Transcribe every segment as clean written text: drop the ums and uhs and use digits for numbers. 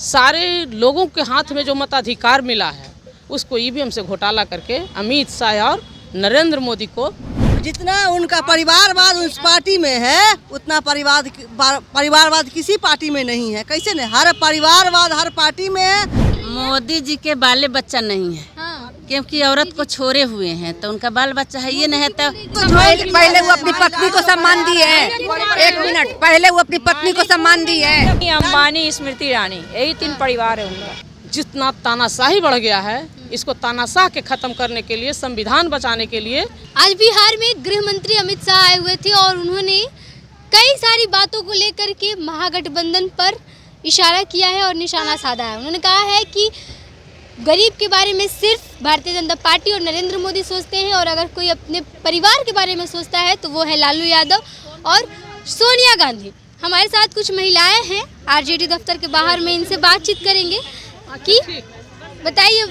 सारे लोगों के हाथ में जो मताधिकार मिला है उसको ईवीएम से घोटाला करके अमित शाह और नरेंद्र मोदी को, जितना उनका परिवारवाद उस पार्टी में है उतना परिवारवाद किसी पार्टी में नहीं है। कैसे नहीं, हर परिवारवाद हर पार्टी में है। मोदी जी के बाले बच्चा नहीं है। क्योंकि औरत को छोड़े हुए हैं तो उनका बाल बच्चा है ये नहीं है। तो पहले वो अपनी पत्नी को सम्मान दी है। एक मिनट पहले वो अपनी पत्नी को सम्मान दी है। अंबानी, स्मृति ईरानी, यही 3 परिवार है उनका। जितना तानाशाही बढ़ गया है इसको तानाशाह के खत्म करने के लिए, संविधान बचाने के लिए आज बिहार में गृह मंत्री अमित शाह आए हुए थे और उन्होंने कई सारी बातों को लेकर के महागठबंधन पर इशारा किया है और निशाना साधा है। उन्होंने कहा है कि गरीब के बारे में सिर्फ भारतीय जनता पार्टी और नरेंद्र मोदी सोचते हैं और अगर कोई अपने परिवार के बारे में सोचता है तो वो है लालू यादव और सोनिया गांधी। हमारे साथ कुछ महिलाएं हैं आरजेडी दफ्तर के बाहर में, इनसे बातचीत करेंगे कि बताइए,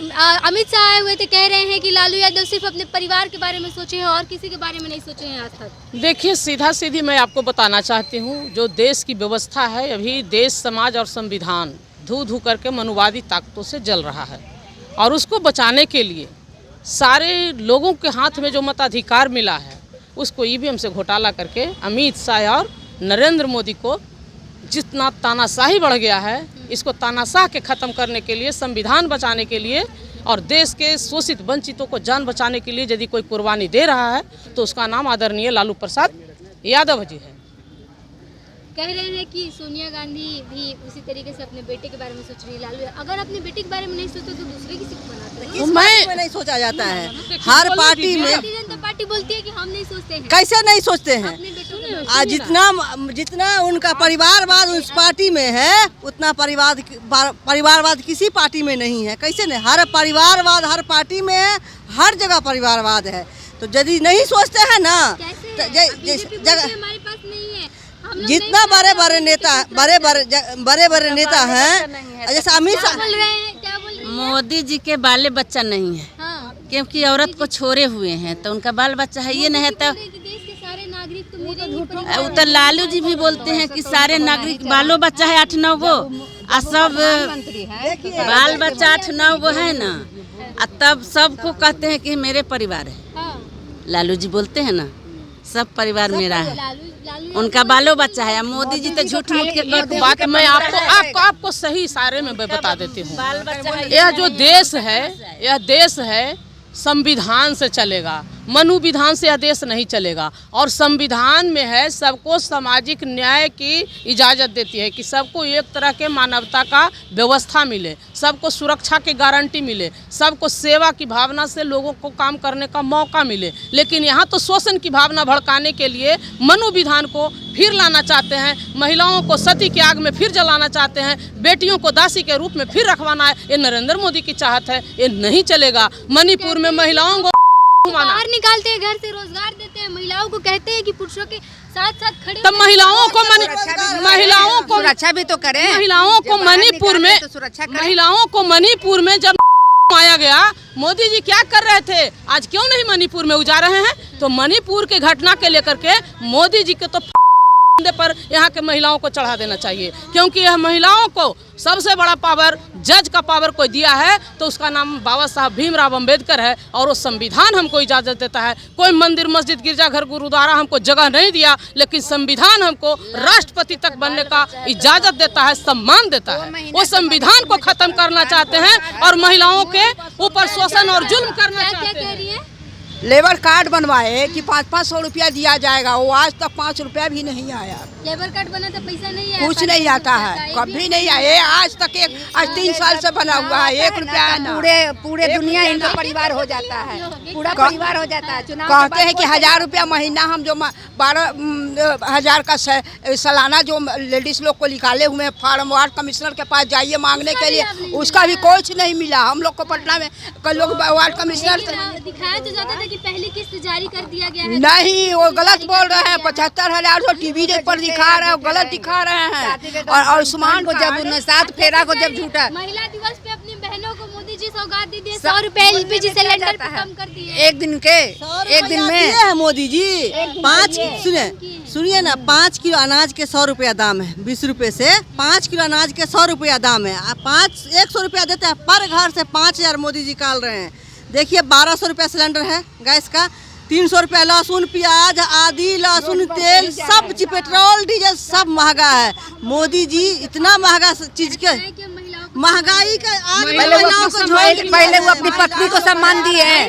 अमित शाह आए हुए थे, कह रहे हैं कि लालू यादव सिर्फ अपने परिवार के बारे में सोचे हैं और किसी के बारे में नहीं सोचे हैं आज तक। देखिए, सीधा सीधी मैं आपको बताना चाहती हूँ, जो देश की व्यवस्था है अभी देश, समाज और संविधान धू धू करके मनुवादी ताकतों से जल रहा है और उसको बचाने के लिए सारे लोगों के हाथ में जो मताधिकार मिला है उसको ईवीएम से घोटाला करके अमित शाह और नरेंद्र मोदी को, जितना तानाशाही बढ़ गया है इसको तानाशाह के ख़त्म करने के लिए, संविधान बचाने के लिए और देश के शोषित वंचितों को जान बचाने के लिए यदि कोई कुर्बानी दे रहा है तो उसका नाम आदरणीय लालू प्रसाद यादव जी है। कह रहे हैं कि सोनिया गांधी भी उसी तरीके से अपने बेटे के बारे में सोच रही है। लालू अगर अपने बेटे के बारे में नहीं सोचते तो दूसरे किसी को बनाते हैं। इस पार्टी में नहीं सोचा जाता है। हर पार्टी में भारतीय जनता पार्टी बोलती है कि हम नहीं सोचते हैं। कैसे नहीं सोचते हैं, अपने बेटों के जितना उनका परिवारवाद उस पार्टी में है उतना परिवारवाद किसी पार्टी में नहीं है। कैसे नहीं, हर परिवारवाद हर पार्टी में है, हर जगह परिवारवाद है। तो यदि नहीं सोचते हैं ना, हमारे पास नहीं है। जितना बड़े बड़े नेता हैं जैसे अमित शाह, मोदी जी के बाले बच्चा नहीं है। क्योंकि औरत को छोड़े हुए हैं तो उनका बाल बच्चा है ये नहीं है। तो वो तो लालू जी भी बोलते हैं कि सारे नागरिक बालो बच्चा है 8-9 गो और सब बाल बच्चा 8-9 गो है ना, तब सबको कहते हैं कि मेरे परिवार है। लालू जी बोलते हैं ना सब परिवार मेरा है, उनका बालो बच्चा है। मोदी जी तो झूठ मूठ के एक बात मैं आपको सही इशारे में बता देती हूँ। बाल बच्चा है। यह जो देश है, यह देश है संविधान से चलेगा, मनु विधान से यह देश नहीं चलेगा। और संविधान में है सबको सामाजिक न्याय की इजाज़त देती है कि सबको एक तरह के मानवता का व्यवस्था मिले, सबको सुरक्षा की गारंटी मिले, सबको सेवा की भावना से लोगों को काम करने का मौका मिले। लेकिन यहाँ तो शोषण की भावना भड़काने के लिए मनु विधान को फिर लाना चाहते हैं, महिलाओं को सती की आग में फिर जलाना चाहते हैं, बेटियों को दासी के रूप में फिर रखवाना है। ये नरेंद्र मोदी की चाहत है, ये नहीं चलेगा। मणिपुर में महिलाओं को बाहर निकालते हैं, घर से रोजगार देते हैं, महिलाओं को कहते हैं कि पुरुषों के साथ साथ खड़े। तब महिलाओं को सुरक्षा भी तो करें। महिलाओं को मणिपुर में जब आया गया, मोदी जी क्या कर रहे थे, आज क्यों नहीं मणिपुर में उजा रहे हैं? तो मणिपुर के घटना के लेकर के मोदी जी के तो पर यहाँ के महिलाओं को चढ़ा देना चाहिए, क्योंकि यह महिलाओं को सबसे बड़ा पावर, जज का पावर कोई दिया है तो उसका नाम बाबा साहब भीमराव अंबेडकर है। और वो संविधान हमको इजाज़त देता है। कोई मंदिर, मस्जिद, गिरजाघर, गुरुद्वारा हमको जगह नहीं दिया, लेकिन संविधान हमको राष्ट्रपति तक बनने का इजाज़त देता है, सम्मान देता है। वो संविधान को खत्म करना चाहते हैं और महिलाओं के ऊपर शोषण और जुल्म करना चाहते हैं। लेबर कार्ड बनवाए कि 500 रुपया दिया जाएगा, वो आज तक 5 रुपया भी नहीं आया। लेबर कार्ड बना तो पैसा नहीं आया, कुछ नहीं आता है, कभी नहीं आया आज तक। आज 3 साल से बना हुआ है, 1 रुपया पूरे दुनिया इनका परिवार हो जाता है, पूरा परिवार हो जाता है। कहते हैं कि 1000 रुपया महीना हम जो 12,000 का सालाना जो लेडीज लोग को निकाले हुए हैं फार्म, वार्ड कमिश्नर के पास जाइए मांगने के लिए, उसका भी कुछ नहीं मिला। हम लोग को पटना में कल लोग वार्ड कमिश्नर दिखाया तो जाता था कि पहली किस्त जारी कर दिया गया है। नहीं, वो गलत बोल रहे हैं। 75,000 जो टीवी पर दिखा रहे हैं, गलत दिखा रहे हैं। और आयुष्मान को जब 7 फेरा को जब झूठा, महिला दिवस पे अपनी बहनों को मोदी जी सौगात दी थी, 100 रुपए एलपीजी सिलेंडर पे कम कर दिए। एक दिन में मोदी जी 5 सुनिए ना, 5 किलो अनाज के 100 रुपया दाम है, 20 रुपये से 5 किलो अनाज के 100 रुपया दाम है। 100 रुपया देते हैं पर घर से 5000 मोदी जी निकाल रहे हैं। देखिए 1200 रुपया सिलेंडर है गैस का, 300 रुपया लहसुन प्याज आदि लहसुन तेल सब चीज, पेट्रोल डीजल सब महंगा है। मोदी जी इतना महंगा चीज के महंगाई का आज पहले वो अपनी पत्नी को सम्मान दिए हैं।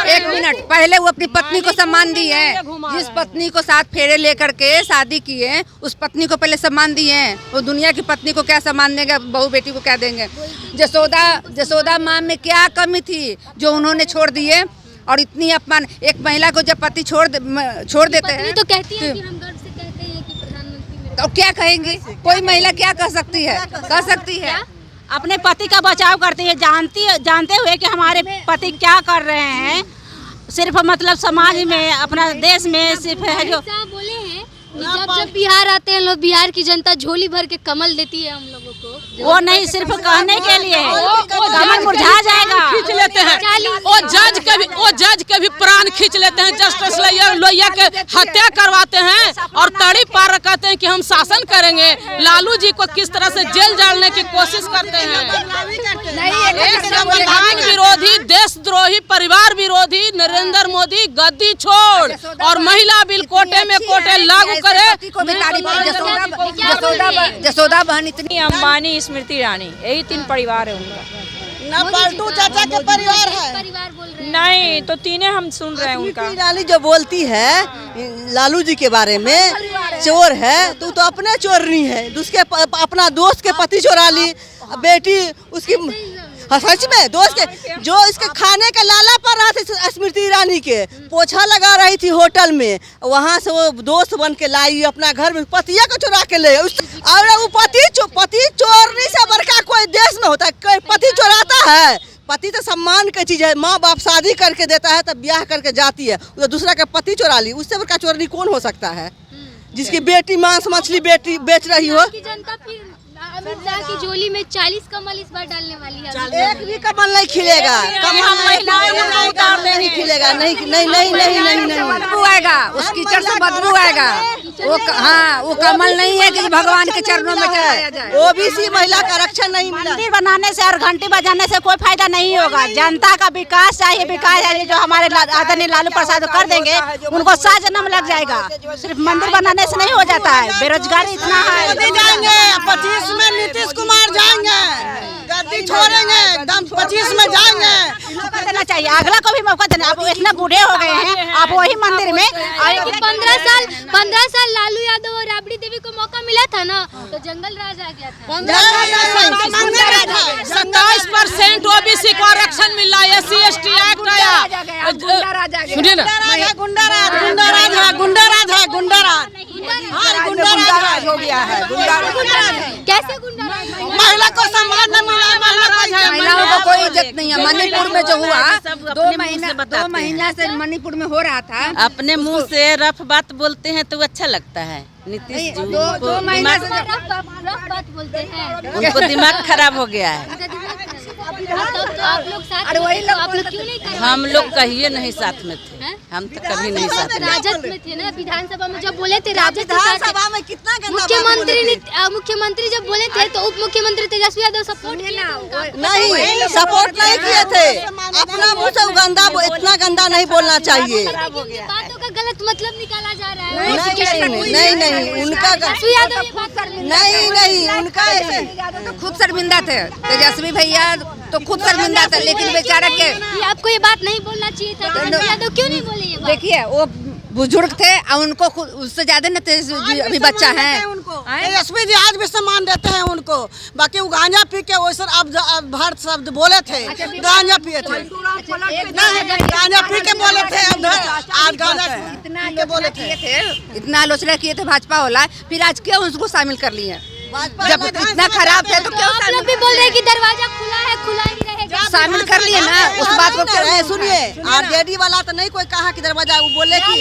1 मिनट, पहले वो अपनी पत्नी को सम्मान दिए हैं। जिस पत्नी को 7 फेरे लेकर के शादी किए, उस पत्नी को पहले सम्मान दिए हैं। वो दुनिया की पत्नी को क्या सम्मान देंगे, बहू बेटी को क्या देंगे। जसोदा माँ में क्या कमी थी जो उन्होंने छोड़ दिए। और इतनी अपमान, एक महिला को जब पति छोड़ देते हैं तो कहती है कि हम गर्व से कहते हैं कि प्रधानमंत्री, तो क्या कहेंगे। कोई महिला क्या कह सकती है, कह सकती है। अपने पति का बचाव करती है, जानते हुए कि हमारे पति क्या कर रहे हैं। सिर्फ मतलब समाज में, अपना देश में सिर्फ है जो बोले हैं कि जब बिहार आते हैं लोग, बिहार की जनता झोली भर के कमल देती है हम लोगों को। वो नहीं सिर्फ कहने के लिए है, कमल मुरझा जाएगा। खींच लेते हैं वो जज के भी प्राण खींच लेते हैं। जस्टिस लोहिया के हत्या करवाते हैं और तड़ी पार कहते हैं कि हम शासन करेंगे। लालू जी को किस तरह से जेल डालने की कोशिश करते हैं। एक संविधान विरोधी, देशद्रोही, परिवार विरोधी नरेंद्र मोदी गद्दी छोड़ और महिला बिल कोटे में कोटे लागू करे। जसोदा बहन इतनी, अंबानी, स्मृति ईरानी, यही 3 परिवार है उनका। ना पलटू चाचा के परिवार है, परिवार बोल रहे हैं। नहीं तो 3 हम सुन रहे हैं उनका। ईरानी जो बोलती है लालू जी के बारे में चोर है, तू तो अपने चोरनी है। उसके अपना दोस्त के पति चोरा ली, बेटी उसकी, सच में दोस्त के जो इसके खाने का लाला पर रहा था स्मृति ईरानी के, पोछा लगा रही थी होटल में, वहाँ से वो दोस्त बन के लाई अपना घर में, पतिया को चुरा के ले। और वो पति चोरनी से बड़का कोई देश में होता है। पति चुराता है, पति तो सम्मान की चीज है। माँ बाप शादी करके देता है तब ब्याह करके जाती है, तो दूसरा का पति चुरा ली, उससे बड़का चोरनी कौन हो सकता है। जिसकी बेटी मांस मछली बेटी बेच रही हो। जनता फिर अमित शाह की झोली में 40 कमल इस बार डालने वाली है। एक भी कमल नहीं खिलेगा, नहीं खिलेगा, नहीं बदबू आएगा, उस कीचड़ से बदबू आएगा। वो कमल नहीं है कि भगवान के चरणों में चढ़ाया जाए। ओबीसी महिला का आरक्षण नहीं मिला। मंदिर बनाने से और घंटी बजाने से कोई फायदा नहीं होगा। जनता का विकास चाहिए, विकास है जो हमारे आदरणीय लालू प्रसाद कर देंगे, उनको 7 जन्म लग जाएगा। सिर्फ मंदिर बनाने से नहीं हो जाता है, बेरोजगारी इतना है। 25 में नीतीश कुमार जाएंगे, गद्दी छोड़ेंगे, एकदम 25 में जाएंगे। मौका देना चाहिए, अगला को भी मौका देना। आप इतना बूढ़े हो गए हैं, आप वही मंदिर में 15 साल लालू यादव और राबड़ी देवी को मौका मिला था ना, तो जंगल राज आ गया था। 27% ओबीसी को आरक्षण मिला, SC ST एक्ट आया। सुनिए ना, गुंडाराज हो गया है। कैसे गुंडाराज? महिला को सम्मान न मिला, महिलाओं को कोई इज्जत नहीं है। मणिपुर में जो हुआ, 2 महीना से मणिपुर में हो रहा था। अपने मुंह से रफ बात बोलते हैं तो अच्छा लगता है। नीतीश जी दो महीना से रफ बात बोलते हैं, उनको दिमाग खराब हो गया है। तो आप लोग साथ में, तो आप लोग क्यों नहीं कर रहे? हम लोग कहिए नहीं साथ में थे, हम तो कभी नहीं साथ में। राजद में थे ना, विधानसभा में जब बोले थे राजद के साथ। विधानसभा में कितना गंदा मुख्यमंत्री जब बोले थे तो उप मुख्यमंत्री तेजस्वी यादव सपोर्ट किए थे उनका। नहीं सपोर्ट नहीं किए थे। अपना मुँह से गंदा, इतना गंदा नहीं बोलना चाहिए। बातों का गलत मतलब निकाला जा रहा है। नहीं उनका तेजस्वी यादव ये बात नहीं उनका ऐसे तो खुद शर्मिंदा थे। तेजस्वी भैया तो खुद शर्मिंदा था, लेकिन बेचारा के ये आपको ये बात नहीं बोलना चाहिए था। तेजस्वी यादव क्यों नहीं बोले ये बात? देखिए वो बुजुर्ग थे और उनको उससे ज्यादा न अभी बच्चा है। तेजस्वी जी आज भी सम्मान देते हैं उनको। बाकी वो गांजा पी के वैसे अब भारत शब्द बोले थे, गांजा पिए थे, गांजा पी के बोले थे, आज गांजा इतना बोले थे, इतना आलोचना किए थे भाजपा वाला, फिर आज क्यों उसको शामिल कर लिए? जब इतना खराब थे तो क्यों आप लोग भी बोल रहे हैं कि दरवाजा खुला है, खुला ही रहेगा। शामिल कर लिए ना उस बात को। सुनिए, आरजेडी वाला तो नहीं कोई कहा कि दरवाजा, वो बोले कि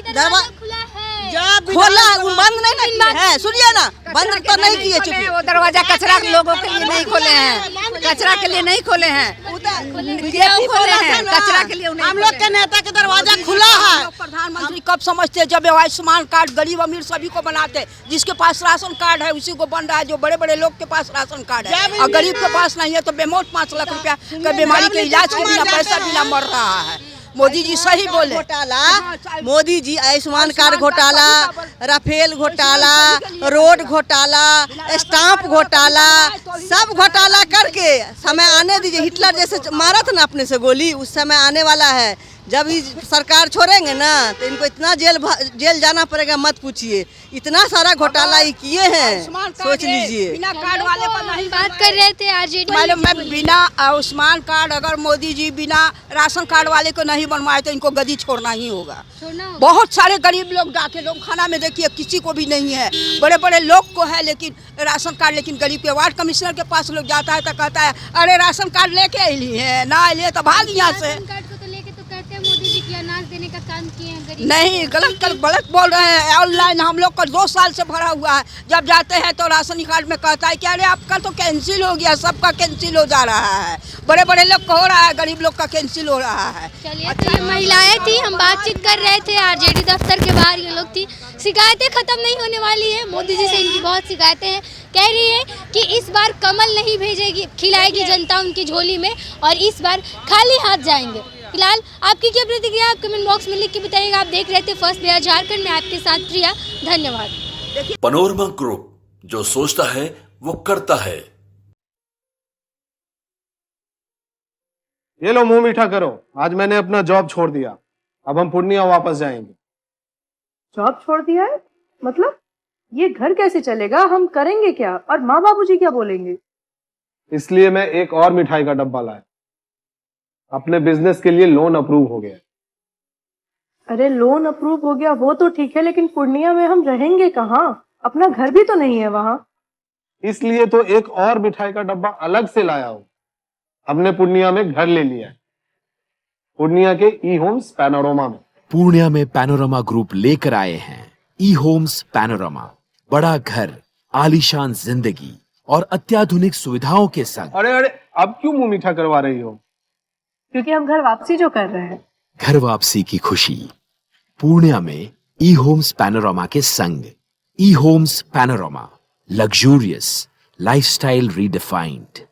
दरवाजा खुला है, खोला, वो बंद नहीं है। सुनिए ना, बंद तो नहीं किए, चुप। वो दरवाजा कचरा लोगों के लिए नहीं खोले हैं। कचरा के लिए नहीं खोले हैं, बीजेपी खोले हैं, कचरा के लिए हम लोग के नेता के दरवाजा खुला है। प्रधानमंत्री कब समझते जब आयुष्मान कार्ड गरीब अमीर सभी को बनाते, जिसके पास राशन कार्ड है उसी को बन रहा है, जो बड़े बड़े लोग के पास राशन कार्ड है और गरीब के पास नहीं है तो बेमौत 5 लाख रुपया के बीमारी के इलाज के बिना पैसा बिना मर रहा है। मोदी जी सही बोले। घोटाला, मोदी जी आयुष्मान कार्ड घोटाला, राफेल घोटाला, रोड घोटाला, स्टाम्प घोटाला, सब घोटाला करके समय आने दीजिए। हिटलर जैसे मारा था ना अपने से गोली, उस समय आने वाला है। जब ये सरकार छोड़ेंगे ना तो इनको इतना जेल जाना पड़ेगा, मत पूछिए। इतना सारा घोटाला ये किए हैं, सोच लीजिए। बिना कार्ड वाले को नहीं बात कर रहे थे आरजेडी मैं बिना आयुष्मान कार्ड, अगर मोदी जी बिना राशन कार्ड वाले को नहीं बनवाए तो इनको गद्दी छोड़ना ही होगा। बहुत सारे गरीब लोग जाके लोग खाना में देखिए किसी को भी नहीं है, बड़े बड़े लोग को है लेकिन राशन कार्ड, लेकिन गरीब के वार्ड कमिश्नर के पास लोग जाता है तो कहता है अरे राशन कार्ड लेके अली है, ना अलिए तो भाग यहाँ से। मोदी जी की अनाज देने का काम किए हैं गरीब। नहीं, गलत बोल रहे हैं। ऑनलाइन हम लोग का 2 साल से भरा हुआ है, जब जाते हैं तो राशन कार्ड में कहता है कि अरे आपका तो कैंसिल हो गया, सबका कैंसिल हो जा रहा है। बड़े बड़े लोग का हो रहा है, गरीब लोग का कैंसिल हो रहा है। चलिए, तो ये महिलाएं थी, हम बातचीत कर रहे थे आरजेडी दफ्तर के बाहर। ये लोग थी, शिकायतें खत्म नहीं होने वाली है। मोदी जी से इनकी बहुत शिकायतें हैं। कह रही है कि इस बार कमल नहीं भेजेगी, खिलाएगी जनता उनकी झोली में, और इस बार खाली हाथ जाएंगे। फिलहाल आपकी क्या प्रतिक्रिया, आप कमेंट बॉक्स में लिख के बताइएगा। आप देख रहे थे फर्स्ट बिहार झारखंड में, आपके साथ प्रिया। धन्यवाद। पैनोरमा ग्रुप, जो सोचता है वो करता है। ये लो मुंह मीठा करो, आज मैंने अपना जॉब छोड़ दिया, अब हम पूर्णिया वापस जाएंगे। जॉब छोड़ दिया है मतलब? ये घर कैसे चलेगा, हम करेंगे क्या, और माँ बाबूजी क्या बोलेंगे? इसलिए मैं एक और मिठाई का डब्बा लाया। अपने बिजनेस के लिए लोन अप्रूव हो गया। अरे लोन अप्रूव हो गया वो तो ठीक है, लेकिन पूर्णिया में हम रहेंगे कहाँ? अपना घर भी तो नहीं है वहाँ। इसलिए तो एक और मिठाई का डब्बा अलग से लाया हूँ। हमने पूर्णिया में घर ले लिया है, पूर्णिया के ई होम्स पैनोरमा में। पूर्णिया में पैनोरमा ग्रुप लेकर आए हैं ई होम्स पैनोरमा। बड़ा घर, आलीशान जिंदगी और अत्याधुनिक सुविधाओं के संग। अरे अब क्यों मुंह मीठा करवा रही हो? क्योंकि हम घर वापसी जो कर रहे हैं। घर वापसी की खुशी पूर्णिया में ई होम्स पैनोरमा के संग। E homes panorama, luxurious lifestyle redefined.